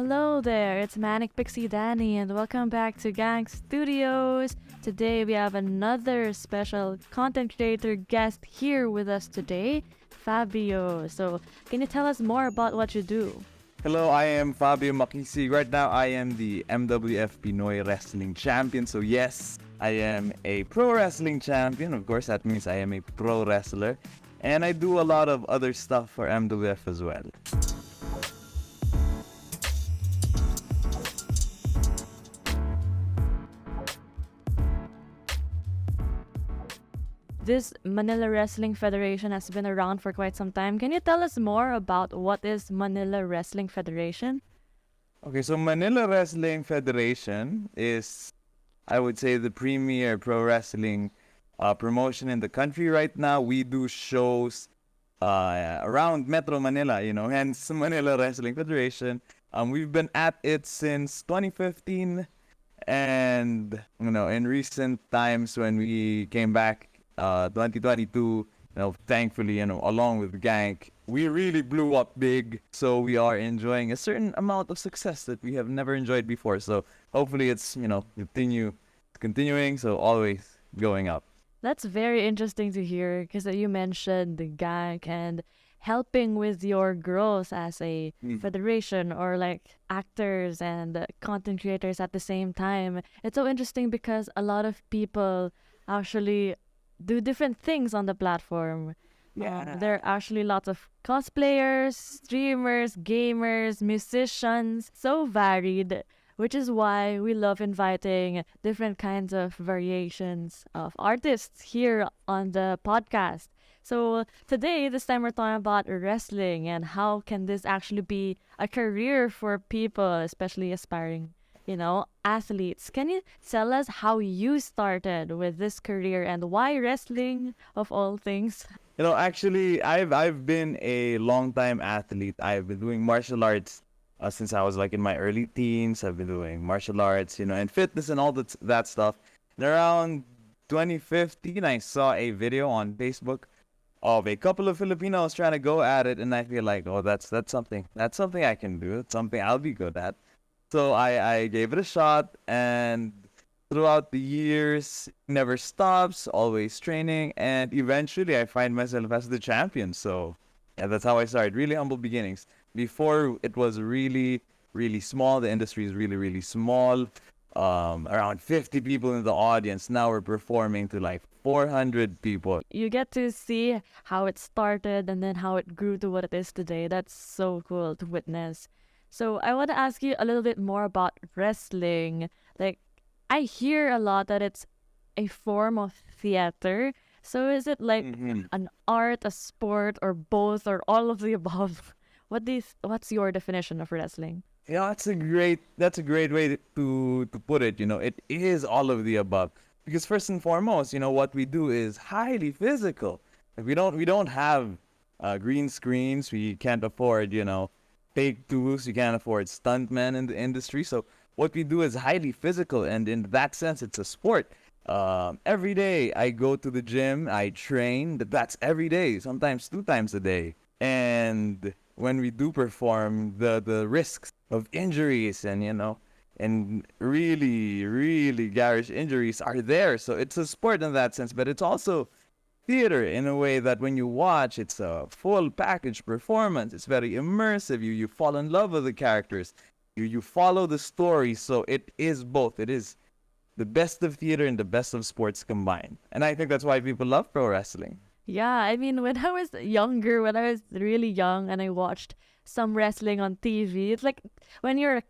Hello there, it's Manic Pixie Danny, and welcome back to Gank Studios. Today we have another special content creator guest here with us today, Fabio. So, can you tell us more about what you do? Hello, I am Fabio Makisig. Right now, I am the MWF Pinoy Wrestling Champion. So, yes, I am a pro wrestling champion. Of course, that means I am a pro wrestler. And I do a lot of other stuff for MWF as well. This Manila Wrestling Federation has been around for quite some time. Can you tell us more about what is Manila Wrestling Federation? Okay, so Manila Wrestling Federation is, I would say, the premier pro wrestling promotion in the country right now. We do shows around Metro Manila, hence Manila Wrestling Federation. We've been at it since 2015, and in recent times when we came back, 2022, thankfully, along with Gank, we really blew up big. So we are enjoying a certain amount of success that we have never enjoyed before. So hopefully it's continuing. So always going up. That's very interesting to hear because you mentioned the gang and helping with your growth as a federation or like actors and content creators at the same time. It's so interesting because a lot of people actually do different things on the platform. There are actually lots of cosplayers, streamers, gamers, musicians, so varied, which is why we love inviting different kinds of variations of artists here on the podcast. So today, this time we're talking about wrestling and how can this actually be a career for people, especially aspiring, athletes. Can you tell us how you started with this career and why wrestling of all things? Actually, I've been a long time athlete. I've been doing martial arts since I was like in my early teens. I've been doing martial arts, and fitness and all that stuff. And around 2015, I saw a video on Facebook of a couple of Filipinos trying to go at it, and I feel like, oh, that's something I can do. It's something I'll be good at. So I gave it a shot, and throughout the years, never stops, always training, and eventually I find myself as the champion. So yeah, that's how I started. Really humble beginnings. Before it was really, really small. The industry is really, really small. Around 50 people in the audience. Now we're performing to like 400 people. You get to see how it started and then how it grew to what it is today. That's so cool to witness. So I want to ask you a little bit more about wrestling. Like, I hear a lot that it's a form of theater. So is it like an art, a sport, or both, or all of the above? What's your definition of wrestling? Yeah, that's a great way to put it. It is all of the above. Because first and foremost, what we do is highly physical. Like, we don't have green screens. We can't afford, fake tools. You can't afford stuntmen in the industry. So what we do is highly physical, and in that sense, it's a sport. Every day I go to the gym, I train. That's every day, sometimes 2 times a day. And when we do perform, the risks of injuries and really, really garish injuries are there. So it's a sport in that sense, but it's also theater in a way that when you watch, it's a full package performance. It's very immersive. You fall in love with the characters. You follow the story. So it is both. It is the best of theater and the best of sports combined. And I think that's why people love pro wrestling. Yeah, I mean, when I was younger, when I was really young and I watched some wrestling on TV, it's like when you're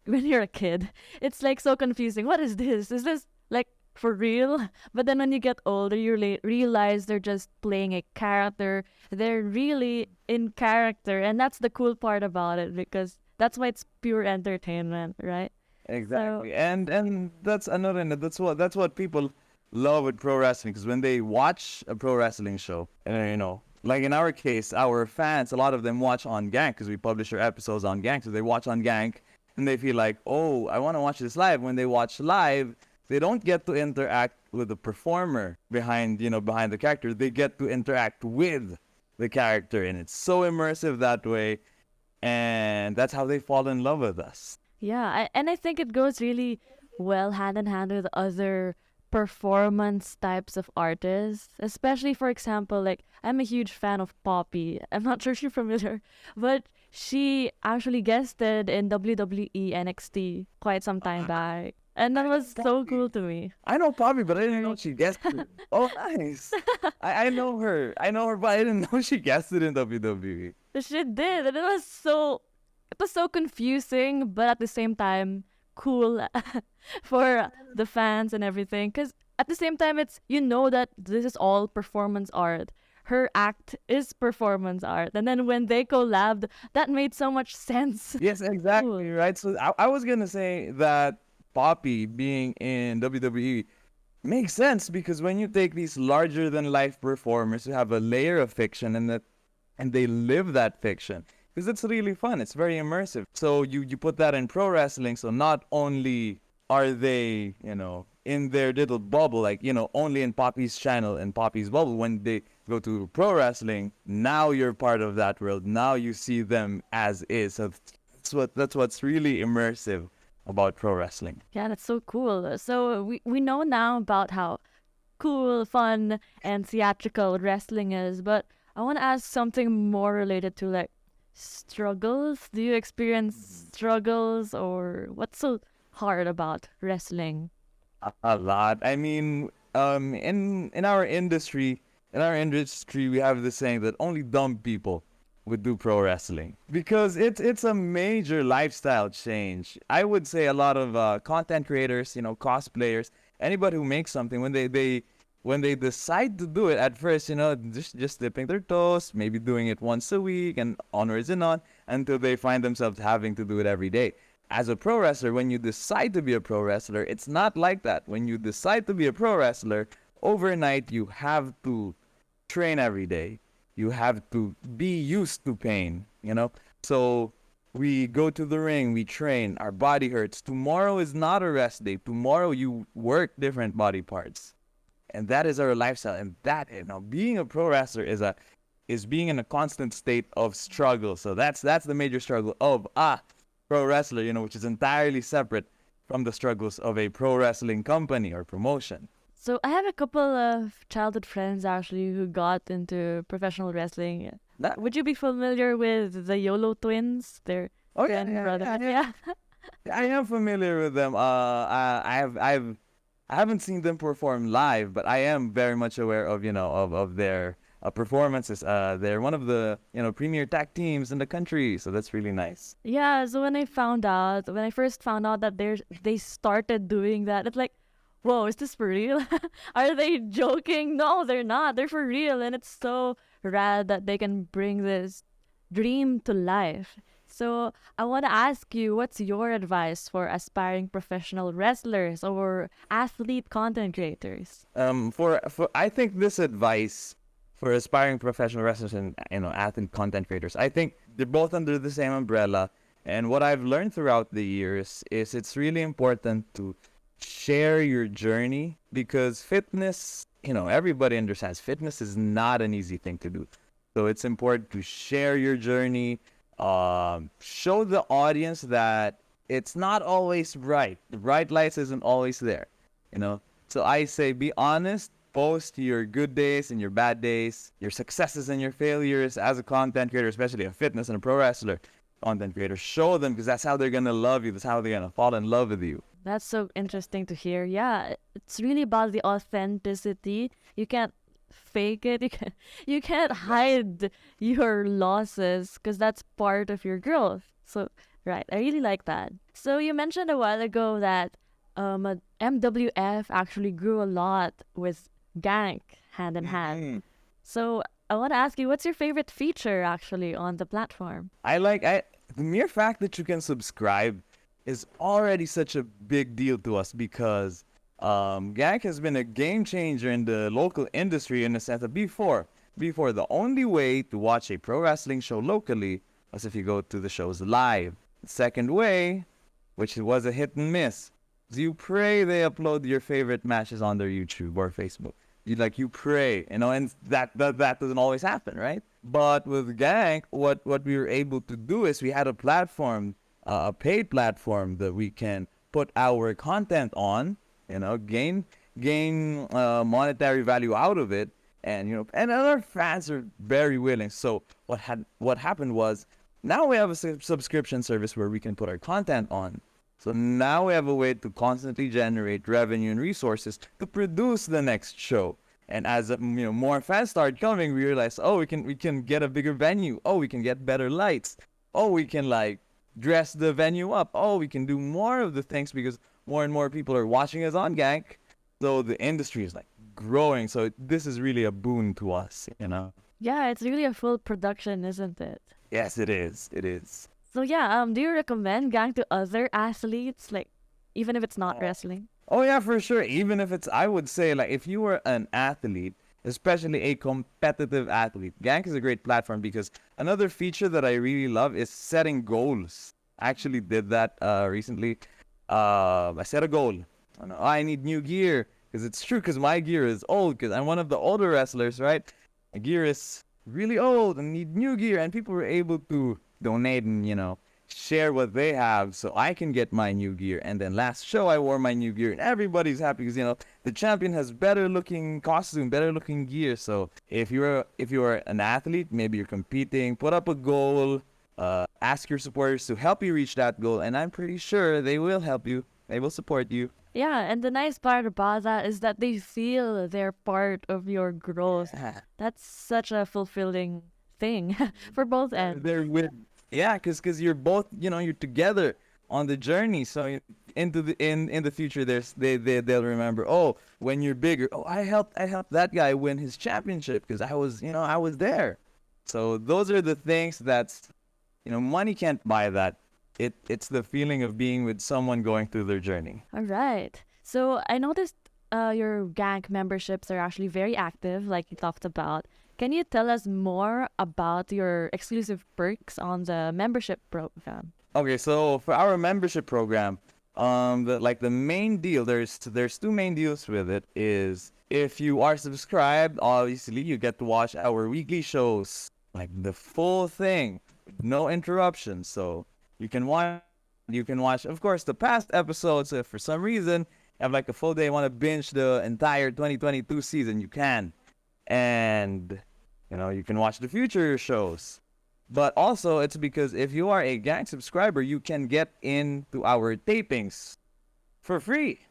when you're a kid, it's like so confusing. What is this? Is this like for real? But then when you get older, you realize they're just playing a character. They're really in character, and that's the cool part about it because that's why it's pure entertainment, right? So, Exactly, and that's another. And that's what people love with pro wrestling, because when they watch a pro wrestling show, and like in our case, our fans, a lot of them watch on Gank because we publish our episodes on Gank, so they watch on Gank, and they feel like, oh, I want to watch this live. When they watch live, they don't get to interact with the performer behind the character. They get to interact with the character, and it's so immersive that way. and that's how they fall in love with us. Yeah, and I think it goes really well hand in hand with other performance types of artists. Especially, for example, like I'm a huge fan of Poppy. I'm not sure if you're familiar, but she actually guested in WWE NXT quite some time back. And that was so cool Poppy. to me. I know Poppy, but I didn't know Very. she guessed it. Oh, nice. I know her. I know her, but I didn't know she guessed it in WWE. She did, and it was so confusing, but at the same time cool for the fans and everything. Because at the same time, it's that this is all performance art. Her act is performance art, and then when they collabed, that made so much sense. Yes, Cool. exactly, right? So I was gonna say that Poppy being in WWE makes sense because when you take these larger than life performers who have a layer of fiction and they live that fiction because it's really fun. It's very immersive. So you put that in pro wrestling. So not only are they in their little bubble, like only in Poppy's channel and Poppy's bubble. When they go to pro wrestling, now you're part of that world. Now you see them as is. So that's what's really immersive about pro wrestling. Yeah, that's so cool. So we know now about how cool, fun, and theatrical wrestling is, but I want to ask something more related to like struggles. Do you experience struggles, or what's so hard about wrestling? A lot. I mean, in our industry, we have this saying that only dumb people would do pro wrestling because it's a major lifestyle change. I would say a lot of content creators, cosplayers, anybody who makes something when they decide to do it at first, just dipping their toes, maybe doing it once a week and onwards and on until they find themselves having to do it every day. As a pro wrestler, when you decide to be a pro wrestler, it's not like that. When you decide to be a pro wrestler, overnight you have to train every day. You have to be used to pain. So we go to the ring, we train, our body hurts. Tomorrow is not a rest day. Tomorrow you work different body parts. And that is our lifestyle. And being a pro wrestler is being in a constant state of struggle. So that's the major struggle of pro wrestler, which is entirely separate from the struggles of a pro wrestling company or promotion. So I have a couple of childhood friends actually who got into professional wrestling. That, Would you be familiar with the YOLO twins? They're oh yeah, twin yeah, brother. yeah, yeah. Yeah. I am familiar with them. I haven't seen them perform live, but I am very much aware of their performances. They're one of the premier tag teams in the country, so that's really nice. Yeah, so when I first found out that they started doing that, it's like, whoa, is this for real? Are they joking? No, they're not. They're for real, and it's so rad that they can bring this dream to life. So I want to ask you, what's your advice for aspiring professional wrestlers or athlete content creators? For I think this advice for aspiring professional wrestlers and athlete content creators, I think they're both under the same umbrella. And what I've learned throughout the years is it's really important to share your journey because fitness, everybody understands fitness is not an easy thing to do. So it's important to share your journey, show the audience that it's not always right. The bright lights isn't always there, you know. So I say be honest, post your good days and your bad days, your successes and your failures as a content creator, especially a fitness and a pro wrestler content creator. Show them because that's how they're gonna love you. That's how they're gonna fall in love with you. That's so interesting to hear. Yeah, it's really about the authenticity. You can't fake it. You can't hide your losses because that's part of your growth. So, right, I really like that. So you mentioned a while ago that MWF actually grew a lot with Gank hand in hand. Mhm. So I want to ask you, what's your favorite feature actually on the platform? I the mere fact that you can subscribe is already such a big deal to us because Gank has been a game changer in the local industry in the sense that before the only way to watch a pro wrestling show locally was if you go to the shows live. The second way, which was a hit and miss, is you pray they upload your favorite matches on their YouTube or Facebook. you pray, and that doesn't always happen, right? But with Gank, what we were able to do is we had a platform, a paid platform that we can put our content on, gain monetary value out of it, and our fans are very willing. So what happened was, now we have a subscription service where we can put our content on. So now we have a way to constantly generate revenue and resources to produce the next show. And as more fans start coming, we realize, oh, we can get a bigger venue. Oh, we can get better lights. Oh, we can like dress the venue up. Oh, we can do more of the things because more and more people are watching us on Gank. So the industry is like growing. So this is really a boon to us. Yeah, it's really a full production, isn't it? Yes, it is. It is. So yeah, do you recommend gang to other athletes, like even if it's not wrestling? Oh yeah, for sure. Even if I would say like if you were an athlete, especially a competitive athlete, Gank is a great platform because another feature that I really love is setting goals. I actually did that recently. I set a goal. I need new gear because it's true because my gear is old because I'm one of the older wrestlers, right? My gear is really old and need new gear, and people were able to donate and share what they have so I can get my new gear. And then last show I wore my new gear and everybody's happy because the champion has better looking costume, better looking gear. So if you're an athlete, maybe you're competing, put up a goal, ask your supporters to help you reach that goal, and I'm pretty sure they will help you. They will support you. Yeah, and the nice part about that is that they feel they're part of your growth. That's such a fulfilling thing for both ends. They're with Yeah, because you're both you're together on the journey. So into in the future, they'll remember. Oh, when you're bigger, oh, I helped that guy win his championship because I was there. So those are the things that's money can't buy that. It's the feeling of being with someone going through their journey. All right. So I noticed your gank memberships are actually very active, like you talked about. Can you tell us more about your exclusive perks on the membership program? Okay, so for our membership program, the main deal, there's two main deals with it. Is if you are subscribed, obviously you get to watch our weekly shows, like the full thing, no interruptions. So you can watch, of course, the past episodes. If for some reason you have like a full day, want to binge the entire 2022 season, you can, and you can watch the future shows. But also, it's because if you are a Gang subscriber, you can get into our tapings for free.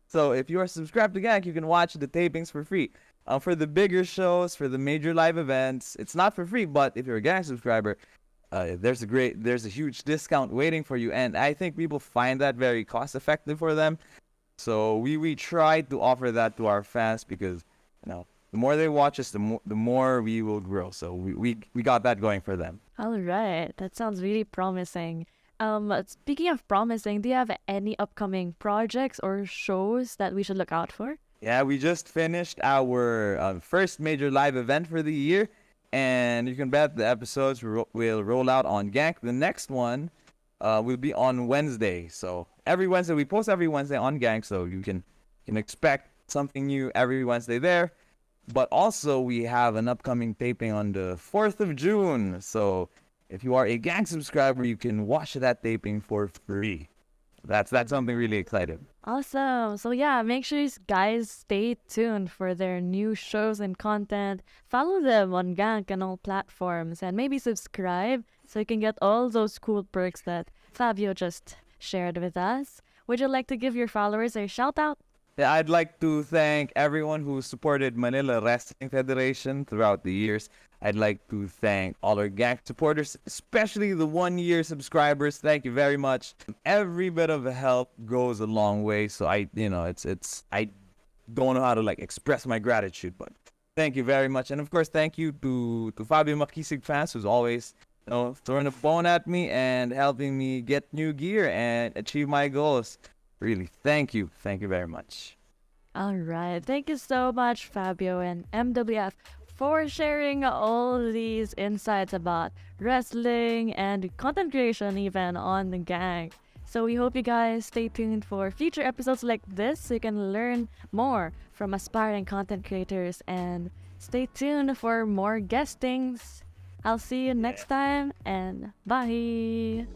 So if you are subscribed to Gang, you can watch the tapings for free. For the bigger shows, for the major live events, it's not for free. But if you're a Gang subscriber, there's a huge discount waiting for you, and I think people find that very cost effective for them. So we try to offer that to our fans because the more they watch us, the more we will grow. So we got that going for them. All right, that sounds really promising. Speaking of promising, do you have any upcoming projects or shows that we should look out for? Yeah, we just finished our first major live event for the year, and you can bet the episodes will roll out on Gank. The next one will be on Wednesday. So every Wednesday, we post every Wednesday on Gank, so you can expect something new every Wednesday there. But also, we have an upcoming taping on the 4th of June. So if you are a Gang subscriber, you can watch that taping for free. That's something really exciting. Awesome. So yeah, make sure you guys stay tuned for their new shows and content. Follow them on Gank and all platforms, and maybe subscribe so you can get all those cool perks that Fabio just shared with us. Would you like to give your followers a shout out? Yeah, I'd like to thank everyone who supported Manila Wrestling Federation throughout the years. I'd like to thank all our Gank supporters, especially the 1-year subscribers. Thank you very much. Every bit of help goes a long way. So I don't know how to express my gratitude, but thank you very much. And of course, thank you to Fabio Makisig fans who's always throwing a bone at me and helping me get new gear and achieve my goals. Really, thank you. Thank you very much. All right. Thank you so much, Fabio and MWF, for sharing all these insights about wrestling and content creation even on the Gang. So we hope you guys stay tuned for future episodes like this so you can learn more from aspiring content creators, and stay tuned for more guestings. I'll see you Yeah. next time, and bye.